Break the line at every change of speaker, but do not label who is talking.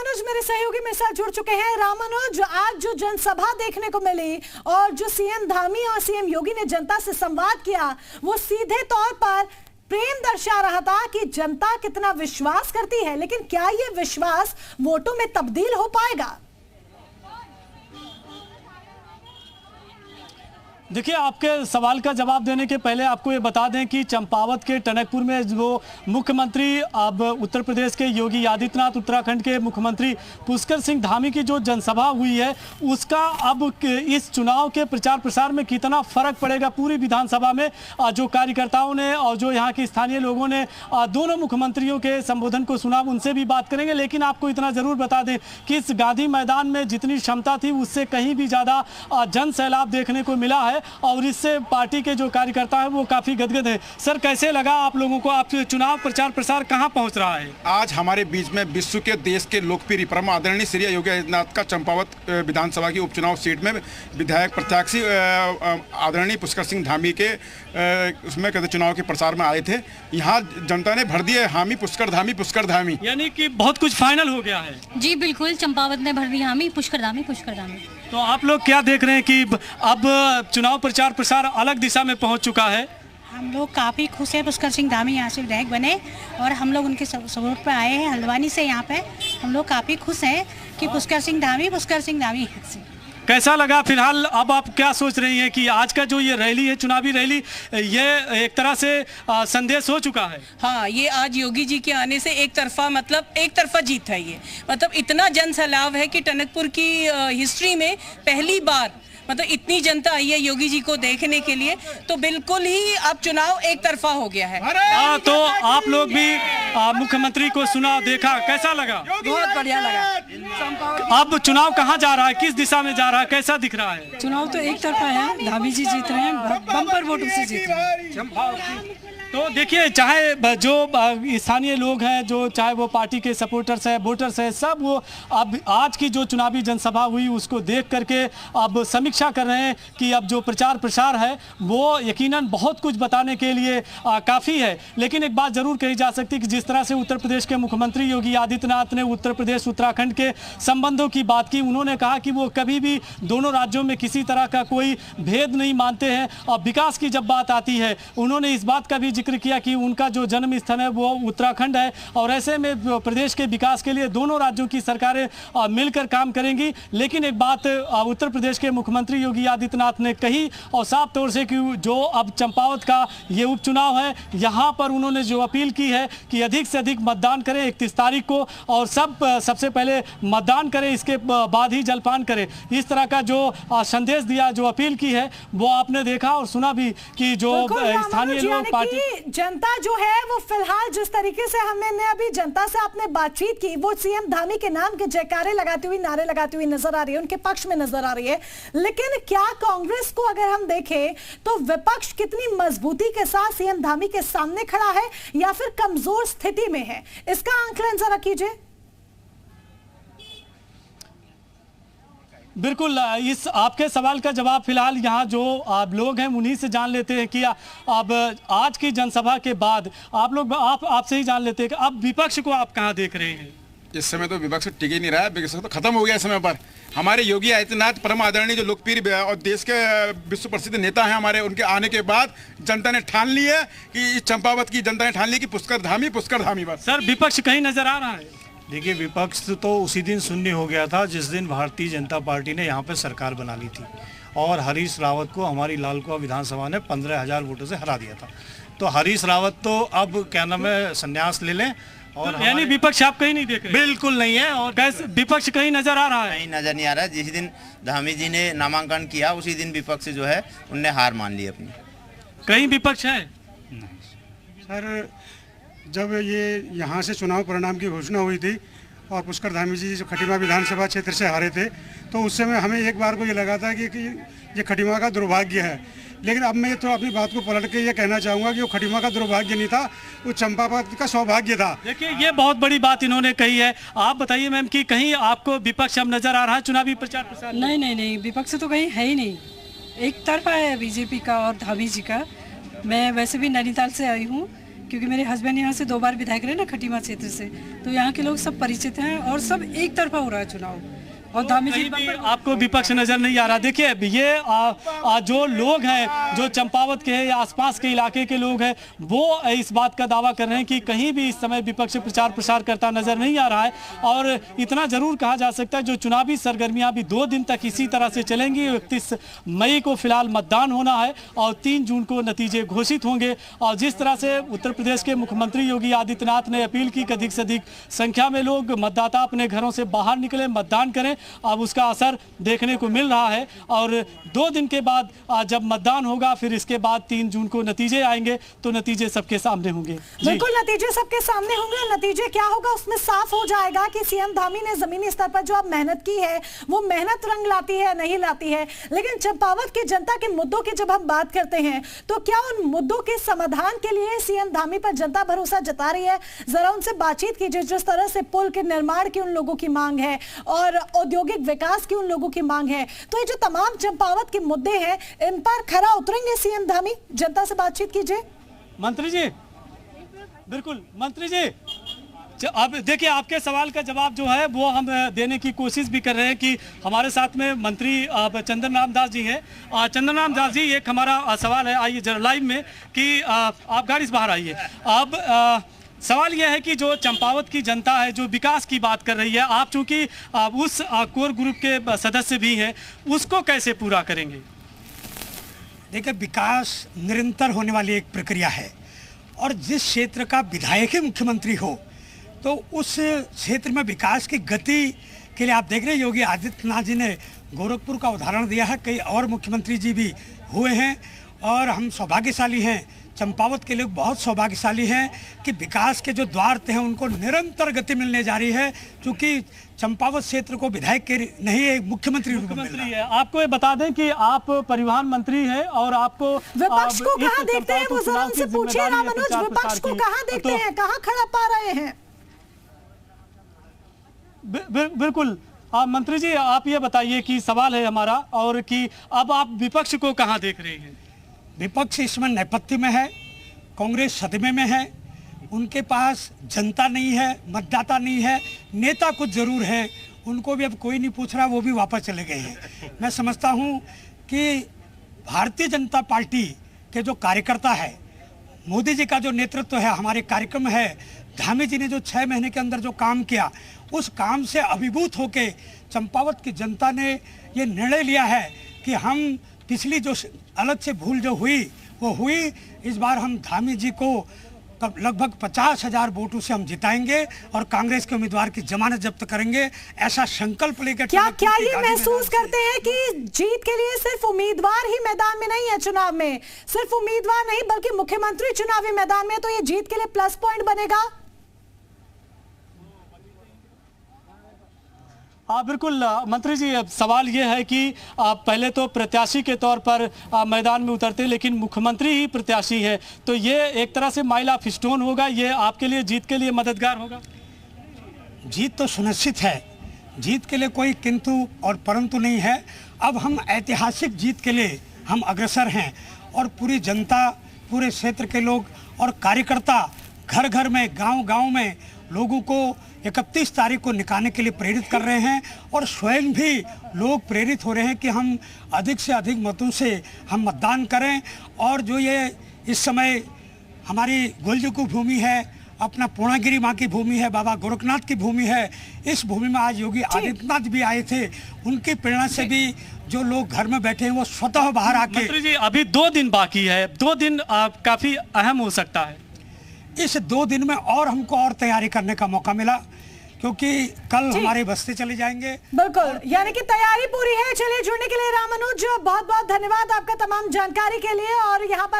रामानुज मेरे सहयोगी मेरे साथ जुड़ चुके हैं। रामानुज, आज जो जनसभा देखने को मिली और जो सीएम धामी और सीएम योगी ने जनता से संवाद किया, वो सीधे तौर पर प्रेम दर्शा रहा था कि जनता कितना विश्वास करती है, लेकिन क्या ये विश्वास वोटों में तब्दील हो पाएगा?
देखिए, आपके सवाल का जवाब देने के पहले आपको ये बता दें कि चंपावत के टनकपुर में जो मुख्यमंत्री अब उत्तर प्रदेश के योगी आदित्यनाथ, उत्तराखंड के मुख्यमंत्री पुष्कर सिंह धामी की जो जनसभा हुई है, उसका अब इस चुनाव के प्रचार प्रसार में कितना फर्क पड़ेगा पूरी विधानसभा में, जो कार्यकर्ताओं ने और जो यहाँ के स्थानीय लोगों ने दोनों मुख्यमंत्रियों के संबोधन को सुना, उनसे भी बात करेंगे। लेकिन आपको इतना जरूर बता दें कि इस गांधी मैदान में जितनी क्षमता थी उससे कहीं भी ज़्यादा जन सैलाब देखने को मिला है और इससे पार्टी के जो कार्यकर्ता है वो काफी गदगद है। सर, कैसे लगा आप लोगों को? आप चुनाव प्रचार प्रसार कहां पहुंच रहा है?
आज हमारे बीच में विश्व के देश के लोकप्रिय परम आदरणीय श्री योगी आदित्यनाथ का चंपावत विधानसभा की उपचुनाव सीट में विधायक प्रत्याशी आदरणीय पुष्कर सिंह धामी के उसमें कहते चुनाव के प्रचार में आए थे। यहाँ जनता ने भर दिए हामी पुष्कर धामी,
यानी कि बहुत कुछ फाइनल हो गया है।
जी बिल्कुल, चंपावत ने भर दी हामी पुष्कर धामी।
तो आप लोग क्या देख रहे हैं कि अब चुनाव प्रचार प्रसार अलग दिशा में पहुंच चुका है?
हम लोग काफ़ी खुश हैं। पुष्कर सिंह धामी यहाँ से विधायक बने और हम लोग उनके सपोर्ट पे आए हैं हल्द्वानी से। यहाँ पे हम लोग काफ़ी खुश हैं कि पुष्कर सिंह धामी से।
कैसा लगा फिलहाल? अब आप क्या सोच रही हैं कि आज का जो ये रैली है, चुनावी रैली, ये एक तरह से संदेश हो चुका है?
हाँ, ये आज योगी जी के आने से एक तरफा जीत है। ये मतलब इतना जन सैलाब है कि टनकपुर की हिस्ट्री में पहली बार मतलब इतनी जनता आई है योगी जी को देखने के लिए, तो बिल्कुल ही अब चुनाव एक तरफा हो गया है।
तो आप लोग भी मुख्यमंत्री को सुना, देखा, कैसा लगा?
बहुत बढ़िया लगा।
अब चुनाव कहाँ जा रहा है, किस दिशा में जा रहा है, कैसा दिख रहा है?
चुनाव तो एक तरफा है, धामी जी जीत रहे हैं, बम्पर वोटों से जीत रहे हैं।
तो देखिए, चाहे जो स्थानीय लोग हैं, जो चाहे वो पार्टी के सपोर्टर्स हैं, वोटर्स हैं, सब वो अब आज की जो चुनावी जनसभा हुई उसको देख करके अब समीक्षा कर रहे हैं कि अब जो प्रचार प्रसार है वो यकीनन बहुत कुछ बताने के लिए काफ़ी है। लेकिन एक बात ज़रूर कही जा सकती है कि जिस तरह से उत्तर प्रदेश के मुख्यमंत्री योगी आदित्यनाथ ने उत्तर प्रदेश उत्तराखंड के संबंधों की बात की, उन्होंने कहा कि वो कभी भी दोनों राज्यों में किसी तरह का कोई भेद नहीं मानते हैं। और विकास की जब बात आती है, उन्होंने इस बात का भी जिक्र किया कि उनका जो जन्म स्थल है वो उत्तराखंड है और ऐसे में प्रदेश के विकास के लिए दोनों राज्यों की सरकारें मिलकर काम करेंगी। लेकिन एक बात उत्तर प्रदेश के मुख्यमंत्री योगी आदित्यनाथ ने कही और साफ तौर से कि जो अब चंपावत का ये उपचुनाव है, यहाँ पर उन्होंने जो अपील की है कि अधिक से अधिक मतदान करें 31 तारीख को और सबसे पहले मतदान करें, इसके बाद ही जलपान करें। इस तरह का जो संदेश दिया, जो अपील की है, वो आपने देखा और सुना भी कि जो स्थानीय लोग, पार्टी,
जनता जो है वो फिलहाल जिस तरीके से हमने अभी जनता से आपने बातचीत की, वो सीएम धामी के नाम के जयकारे लगाती हुई, नारे लगाती हुई नजर आ रही है, उनके पक्ष में नजर आ रही है। लेकिन क्या कांग्रेस को अगर हम देखें तो विपक्ष कितनी मजबूती के साथ सीएम धामी के सामने खड़ा है या फिर कमजोर स्थिति में है, इसका आंकलन जरा कीजिए।
बिल्कुल, इस आपके सवाल का जवाब फिलहाल यहाँ जो आप लोग हैं उन्हीं से जान लेते हैं कि अब आज की जनसभा के बाद आपसे ही जान लेते हैं कि अब विपक्ष को आप कहाँ देख रहे हैं?
इस समय तो विपक्ष टिक ही नहीं रहा है, विपक्ष तो खत्म हो गया इस समय पर। हमारे योगी आदित्यनाथ परम आदरणीय जो लोकप्रिय और देश के विश्व प्रसिद्ध नेता हैं हमारे, उनके आने के बाद जनता ने ठान ली है कि चंपावत की जनता ने ठान ली कि पुष्कर धामी बस।
सर, विपक्ष कहीं नजर आ रहा है?
देखिए, विपक्ष तो उसी दिन शून्य हो गया था जिस दिन भारतीय जनता पार्टी ने यहाँ पे सरकार बना ली थी और हरीश रावत को हमारी लालकुआं विधानसभा ने 15,000 वोटों से हरा दिया था। तो हरीश रावत तो अब क्या नाम है, संन्यास ले लें। और
यानी विपक्ष आप कहीं नहीं देख रहे?
बिल्कुल नहीं है। और
विपक्ष कहीं नजर आ रहा है?
कहीं नजर नहीं आ रहा है। जिस दिन धामी जी ने नामांकन किया उसी दिन विपक्ष जो है उनने हार मान ली अपनी।
कहीं विपक्ष है?
सर, जब ये यहाँ से चुनाव परिणाम की घोषणा हुई थी और पुष्कर धामी जी जो खटीमा विधानसभा क्षेत्र से हारे थे, तो उस समय हमें एक बार को ये लगा था कि ये खटीमा का दुर्भाग्य है। लेकिन अब मैं तो अपनी बात को पलट के ये कहना चाहूँगा कि वो खटीमा का दुर्भाग्य नहीं था, वो चंपावत का सौभाग्य था।
देखिए, ये बहुत बड़ी बात इन्होंने कही है। आप बताइए मैम कि कहीं आपको विपक्ष अब नजर आ रहा है चुनावी प्रचार प्रसार?
नहीं, विपक्ष तो कहीं है ही नहीं, एक तरफा है बीजेपी का और धामी जी का। मैं वैसे भी नैनीताल से आई हूँ
क्योंकि मेरे हस्बैंड यहाँ से 2 बार विधायक रहे ना खटीमा क्षेत्र से, तो यहाँ के लोग सब परिचित हैं और सब एक तरफा हो रहा है चुनाव। और धामी जी
आपको विपक्ष नजर नहीं आ रहा। देखिए ये जो लोग हैं, जो चंपावत के हैं या आसपास के इलाके के लोग हैं, वो इस बात का दावा कर रहे हैं कि कहीं भी इस समय विपक्ष प्रचार प्रसार करता नजर नहीं आ रहा है। और इतना जरूर कहा जा सकता है जो चुनावी सरगर्मियां भी 2 दिन तक इसी तरह से चलेंगी। 31 मई को फिलहाल मतदान होना है और 3 जून को नतीजे घोषित होंगे। और जिस तरह से उत्तर प्रदेश के मुख्यमंत्री योगी आदित्यनाथ ने अपील की कि अधिक से अधिक संख्या में लोग मतदाता अपने घरों से बाहर निकले, मतदान करें, अब उसका असर देखने को मिल रहा है। और 2 दिन के बाद जब मतदान होगा, फिर इसके बाद 3 जून को नतीजे आएंगे, तो नतीजे सबके सामने होंगे।
बिल्कुल, नतीजे सबके सामने होंगे। नतीजे क्या होगा उसमें साफ हो जाएगा कि सीएम धामी ने जमीनी स्तर पर जो अब मेहनत की है वो मेहनत रंग लाती है नहीं लाती है। लेकिन चंपावत की जनता के मुद्दों की जब हम बात करते हैं तो क्या उन मुद्दों के समाधान के लिए सीएम धामी पर जनता भरोसा जता रही है? जरा उनसे बातचीत कीजिए। जिस तरह से पुल के निर्माण की उन लोगों की मांग है और औद्योगिक विकास की उन लोगों की मांग है, तो ये जो तमाम चंपावत के मुद्दे हैं इन पर खरा उतरेंगे सीएम धामी? जनता से बातचीत कीजिए।
मंत्री जी, बिल्कुल मंत्री जी, अब देखिए आपके सवाल का जवाब जो है वो हम देने की कोशिश भी कर रहे हैं कि हमारे साथ में मंत्री चंदन राम दास जी हैं। चंदन राम दास जी, एक हमारा सवाल है, आइए जरा लाइव में कि आप गाड़ी से बाहर आइए। अब सवाल यह है कि जो चंपावत की जनता है जो विकास की बात कर रही है, आप चूंकि उस कोर ग्रुप के सदस्य भी हैं, उसको कैसे पूरा करेंगे?
देखिए, विकास निरंतर होने वाली एक प्रक्रिया है और जिस क्षेत्र का विधायक ही मुख्यमंत्री हो तो उस क्षेत्र में विकास की गति के लिए आप देख रहे हैं योगी आदित्यनाथ जी ने गोरखपुर का उदाहरण दिया है, कई और मुख्यमंत्री जी भी हुए हैं और हम सौभाग्यशाली हैं, चंपावत के लोग बहुत सौभाग्यशाली हैं कि विकास के जो द्वार थे उनको निरंतर गति मिलने जा रही है, क्योंकि चंपावत क्षेत्र को विधायक के नहीं एक मुख्यमंत्री
है। आपको ये बता दें कि आप परिवहन मंत्री हैं और आपको
विपक्ष को कहाँ देखते हैं, वो जरा उनसे पूछिए ना मनोज, विपक्ष को कहाँ देखते हैं, कहाँ खड़ा पा रहे हैं?
बिल्कुल मंत्री जी, आप ये बताइए कि सवाल है हमारा और कि अब आप विपक्ष को कहाँ देख रहे हैं?
विपक्ष इसमें नेपथ्य में है, कांग्रेस सदमे में है, उनके पास जनता नहीं है, मतदाता नहीं है, नेता कुछ जरूर हैं, उनको भी अब कोई नहीं पूछ रहा, वो भी वापस चले गए हैं। मैं समझता हूँ कि भारतीय जनता पार्टी के जो कार्यकर्ता है, मोदी जी का जो नेतृत्व है, हमारे कार्यक्रम है, धामी जी ने जो 6 महीने के अंदर जो काम किया, उस काम से अभिभूत होके चंपावत की जनता ने ये निर्णय लिया है कि हम पिछली जो अलग से भूल जो हुई वो हुई, इस बार हम धामी जी को लगभग 50,000 वोटों से हम जिताएंगे और कांग्रेस के उम्मीदवार की जमानत जब्त करेंगे, ऐसा संकल्प लेकर।
क्या ये महसूस करते हैं कि जीत के लिए सिर्फ उम्मीदवार ही मैदान में नहीं है, चुनाव में सिर्फ उम्मीदवार नहीं बल्कि मुख्यमंत्री चुनावी मैदान में, तो ये जीत के लिए प्लस पॉइंट बनेगा?
बिल्कुल मंत्री जी, अब सवाल ये है कि पहले तो प्रत्याशी के तौर पर मैदान में उतरते, लेकिन मुख्यमंत्री ही प्रत्याशी है, तो ये एक तरह से माइल ऑफ स्टोन होगा, ये आपके लिए जीत के लिए मददगार होगा?
जीत तो सुनिश्चित है, जीत के लिए कोई किंतु और परंतु नहीं है। अब हम ऐतिहासिक जीत के लिए हम अग्रसर हैं और पूरी जनता, पूरे क्षेत्र के लोग और कार्यकर्ता घर घर में, गांव गांव में लोगों को 31 तारीख को निकालने के लिए प्रेरित कर रहे हैं और स्वयं भी लोग प्रेरित हो रहे हैं कि हम अधिक से अधिक मतों से हम मतदान करें। और जो ये इस समय हमारी गोलजू की भूमि है, अपना पूर्णागिरी माँ की भूमि है, बाबा गोरखनाथ की भूमि है, इस भूमि में आज योगी आदित्यनाथ भी आए थे, उनकी प्रेरणा से भी जो लोग घर में बैठे हैं वो स्वतः बाहर आके।
मंत्री जी, अभी 2 दिन बाकी है, 2 दिन काफी अहम हो सकता है।
इस 2 दिन में और हमको और तैयारी करने का मौका मिला, क्योंकि कल हमारे बस्ती चले जाएंगे।
बिल्कुल, यानी कि तैयारी पूरी है। चलिए, जुड़ने के लिए राम मनोज बहुत बहुत धन्यवाद आपका तमाम जानकारी के लिए। और यहाँ पर